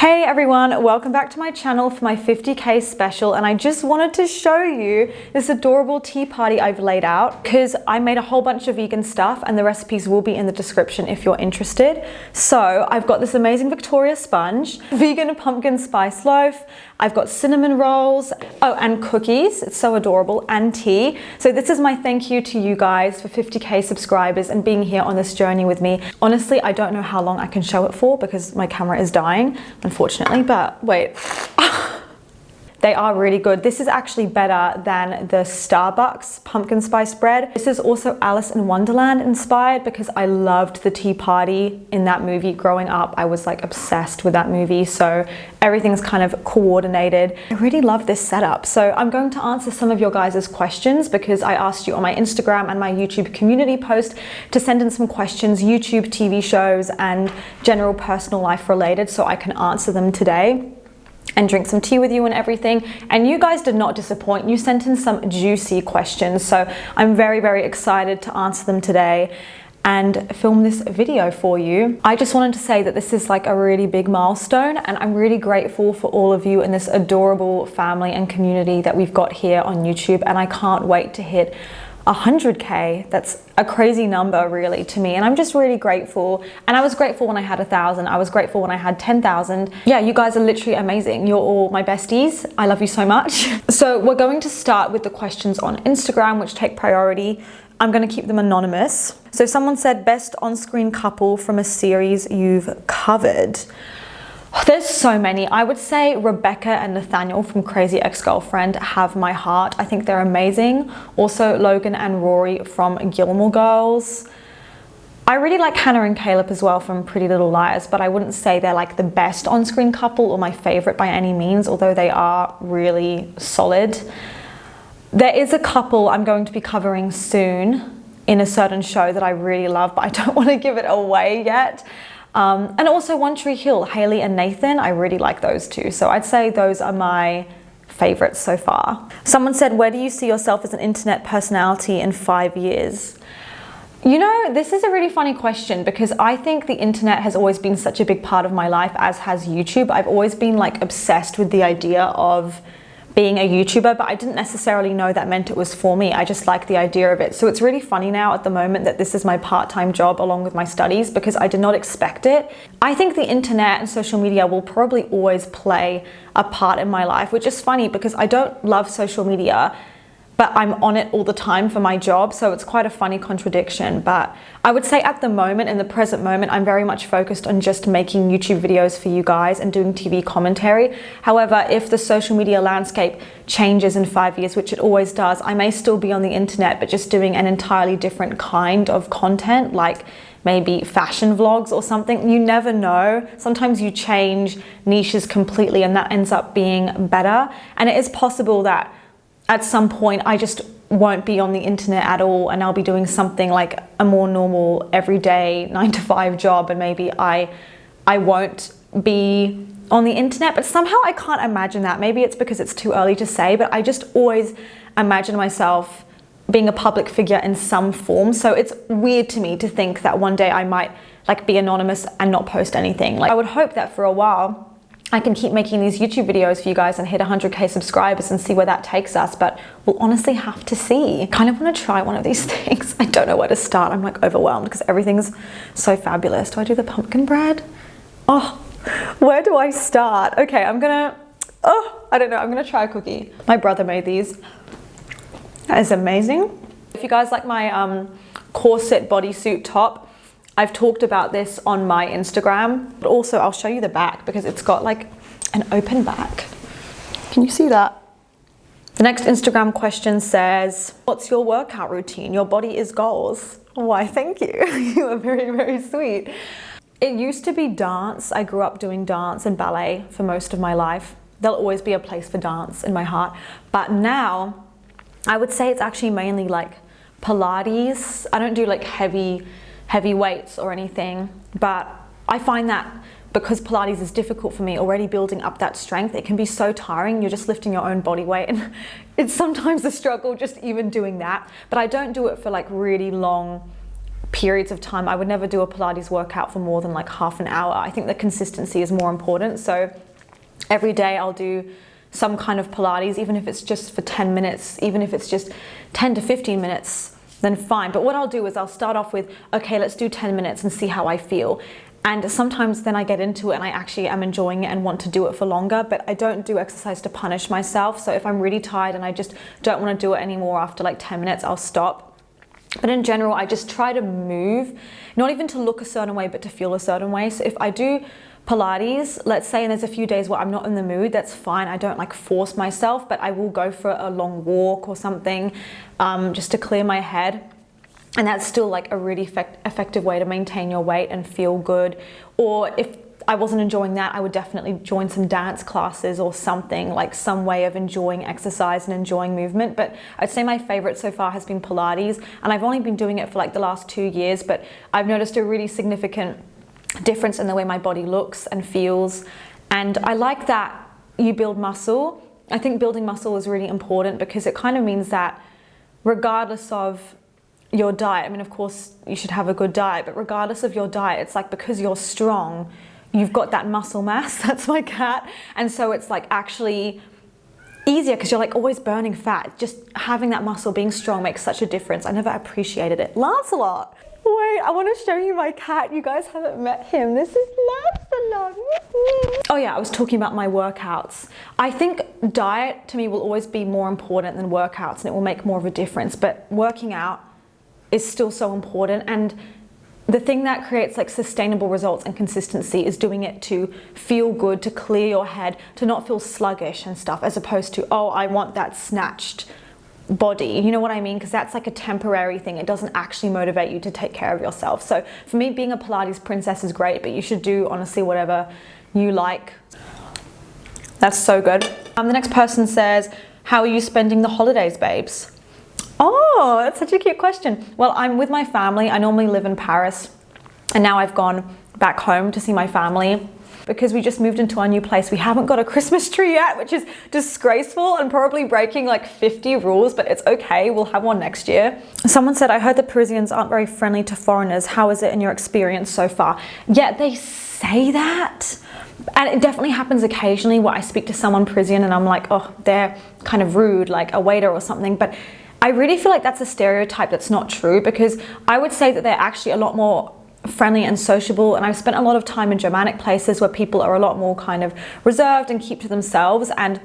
Hey everyone, welcome back to my channel for my 50k special, and I just wanted to show you this adorable tea party I've laid out because I made a whole bunch of vegan stuff and the recipes will be in the description if you're interested. So I've got this amazing Victoria sponge, vegan pumpkin spice loaf, I've got cinnamon rolls, oh, and cookies, it's so adorable, and tea. So this is my thank you to you guys for 50k subscribers and being here on this journey with me. Honestly, I don't know how long I can show it for because my camera is dying, unfortunately, but wait. They are really good. This is actually better than the Starbucks pumpkin spice bread. This is also Alice in Wonderland inspired because I loved the tea party in that movie growing up. I was like obsessed with that movie, so everything's kind of coordinated. I really love this setup. So I'm going to answer some of your guys' questions because I asked you on my Instagram and my YouTube community post to send in some questions, YouTube, TV shows, and general personal life related, so I can answer them today and drink some tea with you and everything. And you guys did not disappoint. You sent in some juicy questions, so I'm very, very excited to answer them today and film this video for you. I just wanted to say that this is like a really big milestone, and I'm really grateful for all of you in this adorable family and community that we've got here on YouTube, and I can't wait to hit 100k. That's a crazy number really to me, and I'm just really grateful. And I was grateful when I had 1,000. I was grateful when I had 10,000. Yeah, you guys are literally amazing. You're all my besties. I love you so much. So we're going to start with the questions on Instagram, which take priority. I'm going to keep them anonymous. So someone said best on-screen couple from a series you've covered. There's so many. I would say Rebecca and Nathaniel from Crazy Ex-Girlfriend have my heart. I think they're amazing. Also Logan and Rory from Gilmore Girls. I really like Hannah and Caleb as well from Pretty Little Liars, but I wouldn't say they're like the best on-screen couple or my favorite by any means, although they are really solid. There is a couple I'm going to be covering soon in a certain show that I really love, but I don't want to give it away yet. And also One Tree Hill, Haley and Nathan, I really like those two. So I'd say those are my favorites so far. Someone said, where do you see yourself as an internet personality in 5 years? You know, this is a really funny question because I think the internet has always been such a big part of my life, as has YouTube. I've always been like obsessed with the idea of being a YouTuber, but I didn't necessarily know that meant it was for me. I just like the idea of it. So it's really funny now at the moment that this is my part-time job along with my studies because I did not expect it. I think the internet and social media will probably always play a part in my life, which is funny because I don't love social media, but I'm on it all the time for my job. So it's quite a funny contradiction. But I would say at the moment, in the present moment, I'm very much focused on just making YouTube videos for you guys and doing TV commentary. However, if the social media landscape changes in 5 years, which it always does, I may still be on the internet, but just doing an entirely different kind of content, like maybe fashion vlogs or something. You never know. Sometimes you change niches completely and that ends up being better. And it is possible that at some point I just won't be on the internet at all and I'll be doing something like a more normal everyday 9-to-5 job, and maybe I won't be on the internet. But somehow I can't imagine that. Maybe it's because it's too early to say, but I just always imagine myself being a public figure in some form. So it's weird to me to think that one day I might like be anonymous and not post anything. Like I would hope that for a while I can keep making these YouTube videos for you guys and hit 100k subscribers and see where that takes us, but we'll honestly have to see. Kind of want to try one of these things. I don't know where to start. I'm like overwhelmed because everything's so fabulous. Do I do the pumpkin bread? Oh, where do I start? Okay, I don't know. I'm gonna try a cookie. My brother made these. That is amazing. If you guys like my corset bodysuit top, I've talked about this on my Instagram, but also I'll show you the back because it's got like an open back. Can you see that? The next Instagram question says, what's your workout routine? Your body is goals. Why, thank you. You are very, very sweet. It used to be dance. I grew up doing dance and ballet for most of my life. There'll always be a place for dance in my heart. But now I would say it's actually mainly like Pilates. I don't do like heavy weights or anything, but I find that because Pilates is difficult for me, already building up that strength, it can be so tiring. You're just lifting your own body weight and it's sometimes a struggle just even doing that. But I don't do it for like really long periods of time. I would never do a Pilates workout for more than like half an hour. I think the consistency is more important. So every day I'll do some kind of Pilates, even if it's just for 10 minutes, even if it's just 10 to 15 minutes, then fine. But what I'll do is I'll start off with, okay, let's do 10 minutes and see how I feel. And sometimes then I get into it and I actually am enjoying it and want to do it for longer, but I don't do exercise to punish myself. So if I'm really tired and I just don't want to do it anymore after like 10 minutes, I'll stop. But in general, I just try to move, not even to look a certain way, but to feel a certain way. So if I do Pilates, let's say, and there's a few days where I'm not in the mood, that's fine. I don't like force myself, but I will go for a long walk or something just to clear my head. And that's still like a really effective way to maintain your weight and feel good. Or if I wasn't enjoying that, I would definitely join some dance classes or something, like some way of enjoying exercise and enjoying movement. But I'd say my favorite so far has been Pilates, and I've only been doing it for like the last 2 years, but I've noticed a really significant difference in the way my body looks and feels. And I like that you build muscle. I think building muscle is really important because it kind of means that regardless of your diet, I mean, of course you should have a good diet, but regardless of your diet, it's like because you're strong, you've got that muscle mass. That's my cat. And so it's like actually easier because you're like always burning fat. Just having that muscle, being strong makes such a difference. I never appreciated it. Lancelot. Wait, I want to show you my cat. You guys haven't met him. This is Lancelot. Oh yeah, I was talking about my workouts. I think diet to me will always be more important than workouts, and it will make more of a difference. But working out is still so important, and the thing that creates like sustainable results and consistency is doing it to feel good, to clear your head, to not feel sluggish and stuff, as opposed to, oh, I want that snatched body. You know what I mean? Because that's like a temporary thing. It doesn't actually motivate you to take care of yourself. So for me, being a Pilates princess is great, but you should do honestly whatever you like. That's so good. The next person says, how are you spending the holidays, babes? Oh, that's such a cute question. Well, I'm with my family. I normally live in Paris, and now I've gone back home to see my family because we just moved into our new place. We haven't got a Christmas tree yet, which is disgraceful and probably breaking like 50 rules, but it's okay. We'll have one next year. Someone said, I heard the Parisians aren't very friendly to foreigners. How is it in your experience so far? Yeah, they say that. And it definitely happens occasionally where I speak to someone Parisian and I'm like, oh, they're kind of rude, like a waiter or something. But I really feel like that's a stereotype that's not true, because I would say that they're actually a lot more friendly and sociable, and I've spent a lot of time in Germanic places where people are a lot more kind of reserved and keep to themselves, and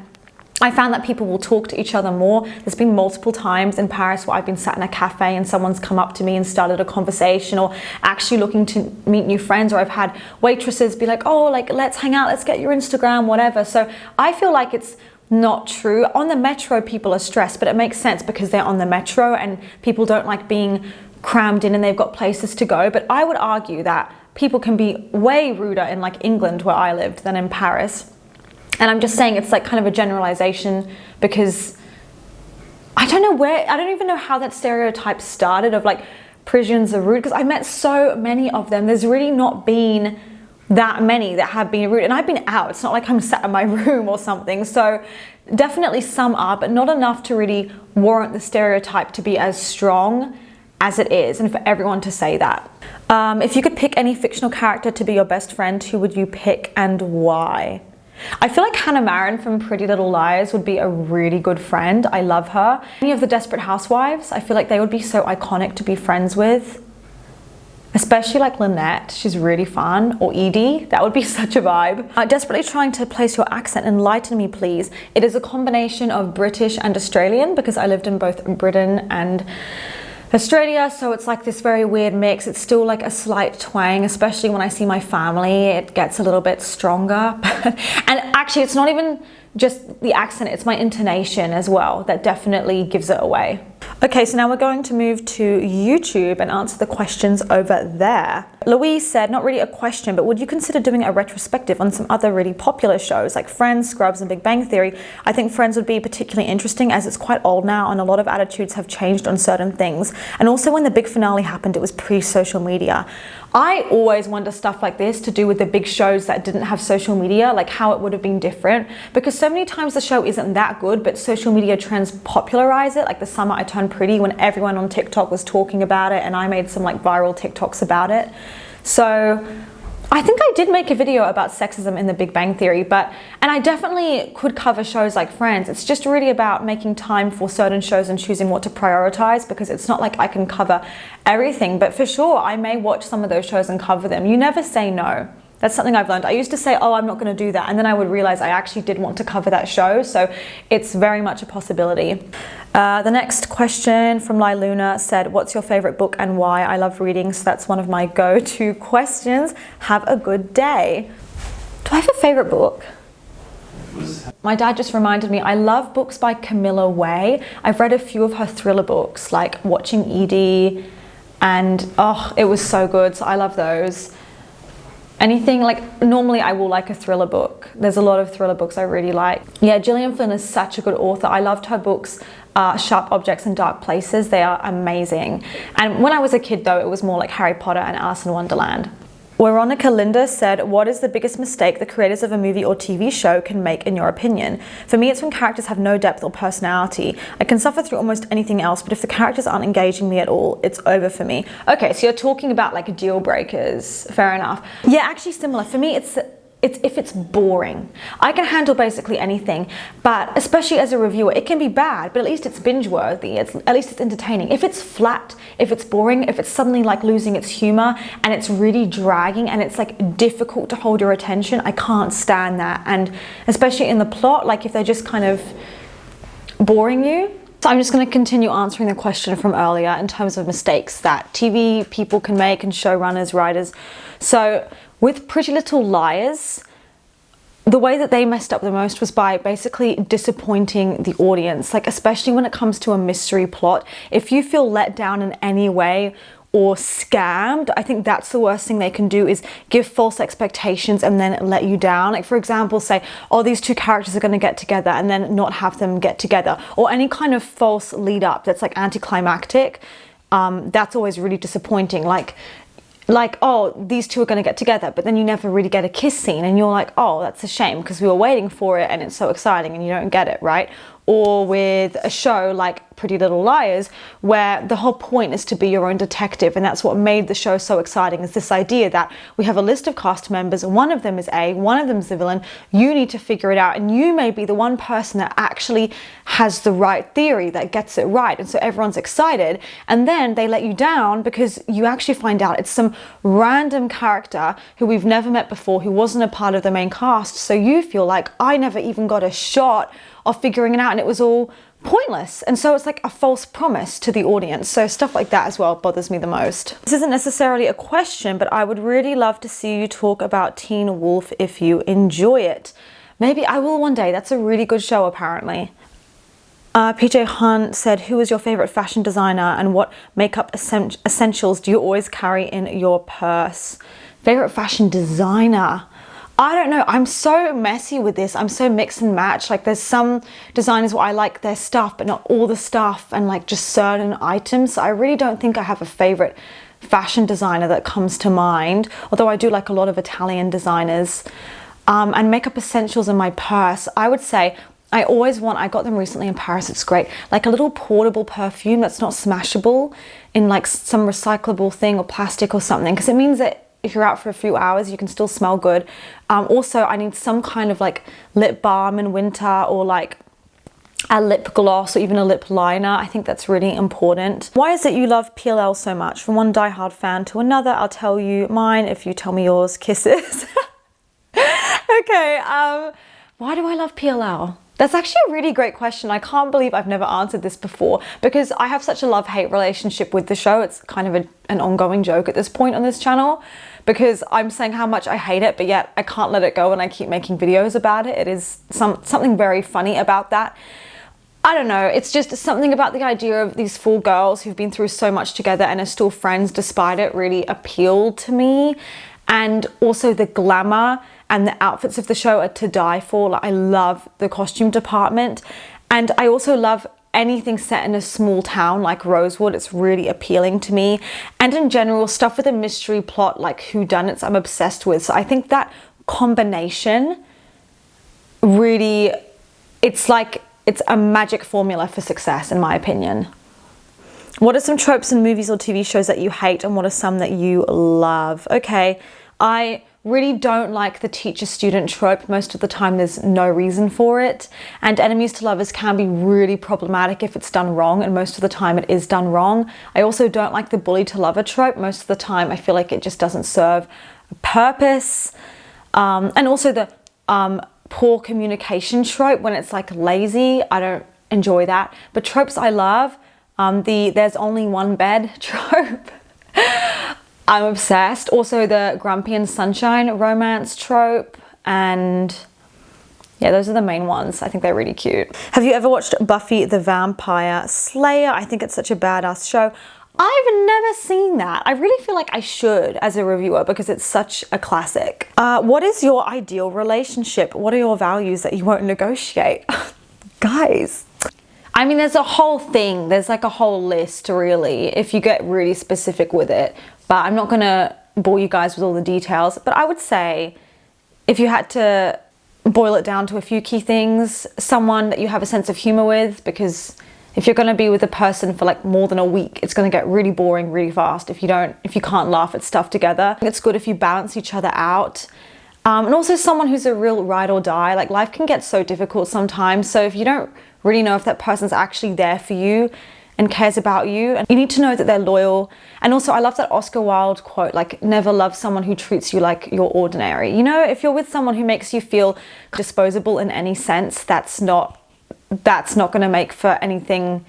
I found that people will talk to each other more. There's been multiple times in Paris where I've been sat in a cafe and someone's come up to me and started a conversation, or actually looking to meet new friends, or I've had waitresses be like, oh, like, let's hang out, let's get your Instagram, whatever. So I feel like it's not true. On the metro, people are stressed, but it makes sense because they're on the metro and people don't like being crammed in and they've got places to go. But I would argue that people can be way ruder in like England, where I lived, than in Paris. And I'm just saying it's like kind of a generalization, because I don't even know how that stereotype started of like Parisians are rude, because I met so many of them. There's really not been that many that have been rude, and I've been out. It's not like I'm sat in my room or something. So definitely some are, but not enough to really warrant the stereotype to be as strong as it is, and for everyone to say that. If you could pick any fictional character to be your best friend, who would you pick and why? I feel like Hannah Marin from Pretty Little Liars would be a really good friend. I love her. Any of the Desperate Housewives, I feel like they would be so iconic to be friends with. Especially like Lynette, she's really fun, or Edie, that would be such a vibe. Desperately trying to place your accent, enlighten me please. It is a combination of British and Australian, because I lived in both Britain and Australia, so it's like this very weird mix. It's still like a slight twang, especially when I see my family, it gets a little bit stronger. And actually it's not even just the accent, it's my intonation as well that definitely gives it away. Okay, so now we're going to move to YouTube and answer the questions over there. Louise said, not really a question, but would you consider doing a retrospective on some other really popular shows like Friends, Scrubs, and Big Bang Theory? I think Friends would be particularly interesting as it's quite old now and a lot of attitudes have changed on certain things. And also when the big finale happened, it was pre-social media. I always wonder stuff like this to do with the big shows that didn't have social media, like how it would have been different. Because so many times the show isn't that good, but social media trends popularize it. Like The Summer I Turned Pretty, when everyone on TikTok was talking about it, and I made some like viral TikToks about it. So I think I did make a video about sexism in the Big Bang Theory, and I definitely could cover shows like Friends. It's just really about making time for certain shows and choosing what to prioritize, because it's not like I can cover everything, but for sure I may watch some of those shows and cover them. You never say no. That's something I've learned. I used to say, oh, I'm not going to do that. And then I would realize I actually did want to cover that show. So it's very much a possibility. The next question from Lai Luna said, what's your favorite book and why? I love reading, so that's one of my go-to questions. Have a good day. Do I have a favorite book? My dad just reminded me, I love books by Camilla Way. I've read a few of her thriller books, like Watching Edie, and oh, it was so good. So I love those. Anything like, normally I will like a thriller book. There's a lot of thriller books I really like. Yeah, Gillian Flynn is such a good author. I loved her books, Sharp Objects and Dark Places. They are amazing. And when I was a kid though, it was more like Harry Potter and Alice in Wonderland. Veronica Linda said, what is the biggest mistake the creators of a movie or TV show can make in your opinion? For me, it's when characters have no depth or personality. I can suffer through almost anything else, but if the characters aren't engaging me at all, it's over for me. Okay, so you're talking about like deal breakers. Fair enough. Yeah, actually similar. For me, it's if it's boring. I can handle basically anything, but especially as a reviewer, it can be bad, but at least it's binge worthy. At least it's entertaining. If it's flat, if it's boring, if it's suddenly like losing its humor and it's really dragging and it's like difficult to hold your attention, I can't stand that. And especially in the plot, like if they're just kind of boring you. So I'm just going to continue answering the question from earlier in terms of mistakes that TV people can make and showrunners, writers. So with Pretty Little Liars, the way that they messed up the most was by basically disappointing the audience, like especially when it comes to a mystery plot. If you feel let down in any way or scammed, I think that's the worst thing they can do, is give false expectations and then let you down. Like for example, say, oh, these two characters are going to get together and then not have them get together, or any kind of false lead up that's like anticlimactic. That's always really disappointing. Like, oh, these two are going to get together, but then you never really get a kiss scene and you're like, oh, that's a shame because we were waiting for it and it's so exciting and you don't get it, right? Or with a show like Pretty Little Liars, where the whole point is to be your own detective, and that's what made the show so exciting, is this idea that we have a list of cast members, one of them is A, one of them is the villain, you need to figure it out, and you may be the one person that actually has the right theory, that gets it right, and so everyone's excited, and then they let you down because you actually find out it's some random character who we've never met before, who wasn't a part of the main cast, so you feel like, I never even got a shot of figuring it out and it was all pointless. And so it's like a false promise to the audience. So stuff like that as well bothers me the most. This isn't necessarily a question, but I would really love to see you talk about Teen Wolf if you enjoy it. Maybe I will one day. That's a really good show apparently. PJ Hunt said, who is your favorite fashion designer and what makeup essentials do you always carry in your purse? Favorite fashion designer? I don't know, I'm so messy with this. I'm so mix and match. Like there's some designers where I like their stuff, but not all the stuff, and like just certain items. So I really don't think I have a favorite fashion designer that comes to mind, although I do like a lot of Italian designers. And makeup essentials in my purse, I would say I got them recently in Paris, it's great, like a little portable perfume that's not smashable in like some recyclable thing or plastic or something, because it means that if you're out for a few hours, you can still smell good. Also, I need some kind of like lip balm in winter, or like a lip gloss, or even a lip liner. I think that's really important. Why is it you love PLL so much? From one diehard fan to another, I'll tell you mine if you tell me yours. Kisses. Okay, why do I love PLL? That's actually a really great question. I can't believe I've never answered this before, because I have such a love-hate relationship with the show. It's kind of an ongoing joke at this point on this channel, because I'm saying how much I hate it, but yet I can't let it go and I keep making videos about it. It is something very funny about that. I don't know, it's just something about the idea of these four girls who've been through so much together and are still friends despite it really appealed to me. And also the glamour and the outfits of the show are to die for. Like, I love the costume department, and I also love anything set in a small town like Rosewood. It's really appealing to me. And in general, stuff with a mystery plot like whodunits I'm obsessed with. So I think that combination really, it's a magic formula for success in my opinion. What are some tropes in movies or TV shows that you hate, and what are some that you love? Okay, I really don't like the teacher-student trope. Most of the time there's no reason for it. And enemies to lovers can be really problematic if it's done wrong, and most of the time it is done wrong. I also don't like the bully to lover trope. Most of the time I feel like it just doesn't serve a purpose. And also the poor communication trope when it's like lazy. I don't enjoy that. But tropes I love, the there's only one bed trope. I'm obsessed. Also the Grumpy and Sunshine romance trope, and yeah, those are the main ones. I think they're really cute. Have you ever watched Buffy the Vampire Slayer? I think it's such a badass show. I've never seen that. I really feel like I should as a reviewer because it's such a classic. What is your ideal relationship? What are your values that you won't negotiate? Guys. I mean, there's a whole thing. There's like a whole list really, if you get really specific with it. But I'm not gonna bore you guys with all the details. But I would say if you had to boil it down to a few key things, someone that you have a sense of humor with, because if you're gonna be with a person for like more than a week, it's gonna get really boring really fast if you can't laugh at stuff together. It's good if you balance each other out. And also someone who's a real ride or die. Like, life can get so difficult sometimes. So if you don't really know if that person's actually there for you and cares about you, and you need to know that they're loyal. And also I love that Oscar Wilde quote, like, never love someone who treats you like you're ordinary. You know, if you're with someone who makes you feel disposable in any sense, that's not gonna make for anything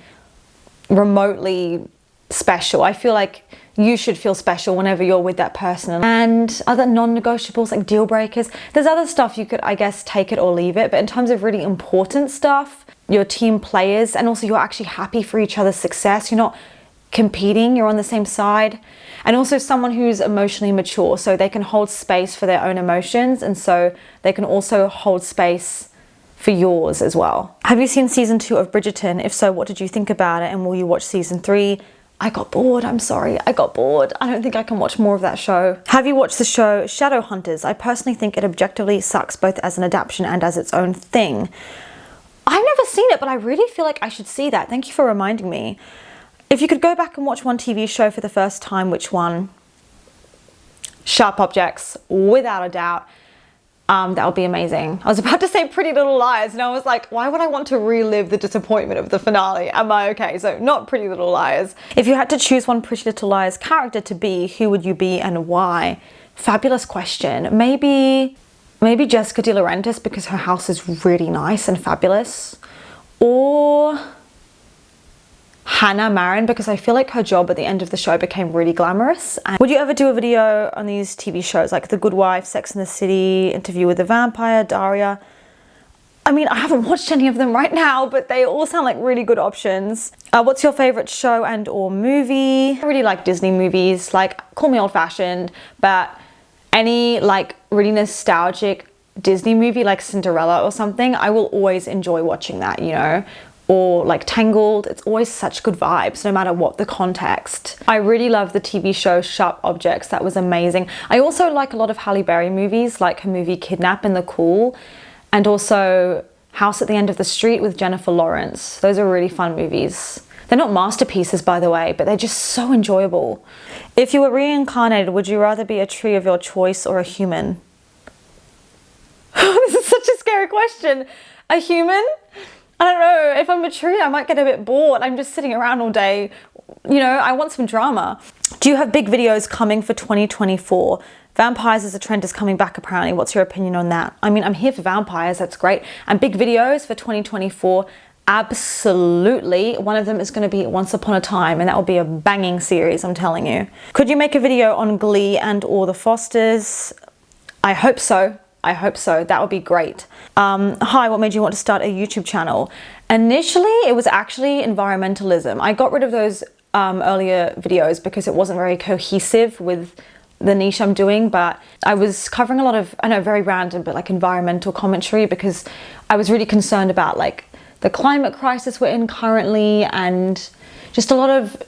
remotely special. I feel like you should feel special whenever you're with that person. And other non-negotiables, like deal breakers, there's other stuff you could, I guess, take it or leave it. But in terms of really important stuff, your team players, and also you're actually happy for each other's success. You're not competing, you're on the same side. And also someone who's emotionally mature, so they can hold space for their own emotions, and so they can also hold space for yours as well. Have you seen season 2 of Bridgerton? If so, what did you think about it, and will you watch season 3? I got bored, I'm sorry, I got bored. I don't think I can watch more of that show. Have you watched the show Shadowhunters? I personally think it objectively sucks both as an adaptation and as its own thing. I've never seen it, but I really feel like I should see that. Thank you for reminding me. If you could go back and watch one TV show for the first time, which one? Sharp Objects, without a doubt. That would be amazing. I was about to say Pretty Little Liars, and I was like, why would I want to relive the disappointment of the finale? Am I okay? So not Pretty Little Liars. If you had to choose one Pretty Little Liars character to be, who would you be and why? Fabulous question. Maybe Jessica De Laurentiis, because her house is really nice and fabulous. Or Hannah Marin, because I feel like her job at the end of the show became really glamorous. And would you ever do a video on these TV shows like The Good Wife, Sex and the City, Interview with the Vampire, Daria? I mean, I haven't watched any of them right now, but they all sound like really good options. What's your favorite show and or movie? I really like Disney movies. Like, call me old-fashioned, but any like really nostalgic Disney movie like Cinderella or something, I will always enjoy watching that, you know? Or like Tangled, it's always such good vibes no matter what the context. I really love the TV show Sharp Objects, that was amazing. I also like a lot of Halle Berry movies, like her movie Kidnap and The Cool, and also House at the End of the Street with Jennifer Lawrence. Those are really fun movies. They're not masterpieces, by the way, but they're just so enjoyable. If you were reincarnated, would you rather be a tree of your choice or a human? This is such a scary question. A human? I don't know, if I'm a tree, I might get a bit bored. I'm just sitting around all day. You know, I want some drama. Do you have big videos coming for 2024? Vampires as a trend is coming back apparently. What's your opinion on that? I mean, I'm here for vampires, that's great. And big videos for 2024, absolutely. One of them is gonna be Once Upon a Time, and that will be a banging series, I'm telling you. Could you make a video on Glee and or The Fosters? I hope so. I hope so. That would be great. Hi, what made you want to start a YouTube channel? Initially, it was actually environmentalism. I got rid of those earlier videos because it wasn't very cohesive with the niche I'm doing, but I was covering a lot of, I know, very random, but like environmental commentary, because I was really concerned about like the climate crisis we're in currently and just a lot of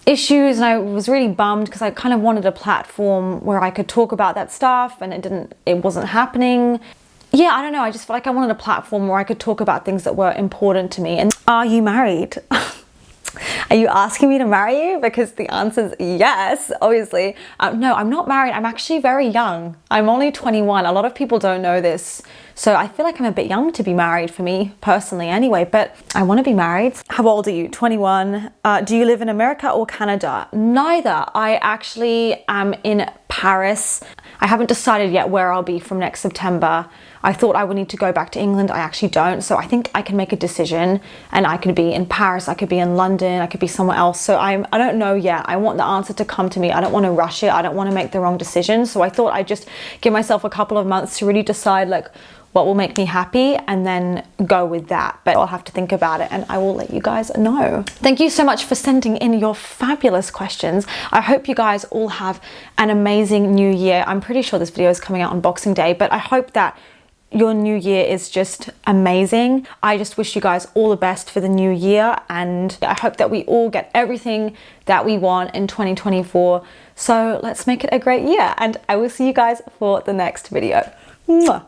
issues, and I was really bummed because I kind of wanted a platform where I could talk about that stuff, and it wasn't happening. Yeah, I don't know, I just felt like I wanted a platform where I could talk about things that were important to me. And are you married? Are you asking me to marry you? Because the answer is yes, obviously. No, I'm not married. I'm actually very young. I'm only 21. A lot of people don't know this. So I feel like I'm a bit young to be married, for me personally anyway, but I want to be married. How old are you? 21. Do you live in America or Canada? Neither. I actually am in Paris. I haven't decided yet where I'll be from next September. I thought I would need to go back to England. I actually don't. So I think I can make a decision, and I could be in Paris, I could be in London, I could be somewhere else. So I don't know yet. I want the answer to come to me. I don't want to rush it. I don't want to make the wrong decision. So I thought I'd just give myself a couple of months to really decide like what will make me happy, and then go with that. But I'll have to think about it, and I will let you guys know. Thank you so much for sending in your fabulous questions. I hope you guys all have an amazing new year. I'm pretty sure this video is coming out on Boxing Day, but I hope that your new year is just amazing. I just wish you guys all the best for the new year, and I hope that we all get everything that we want in 2024. So let's make it a great year, and I will see you guys for the next video. Mwah.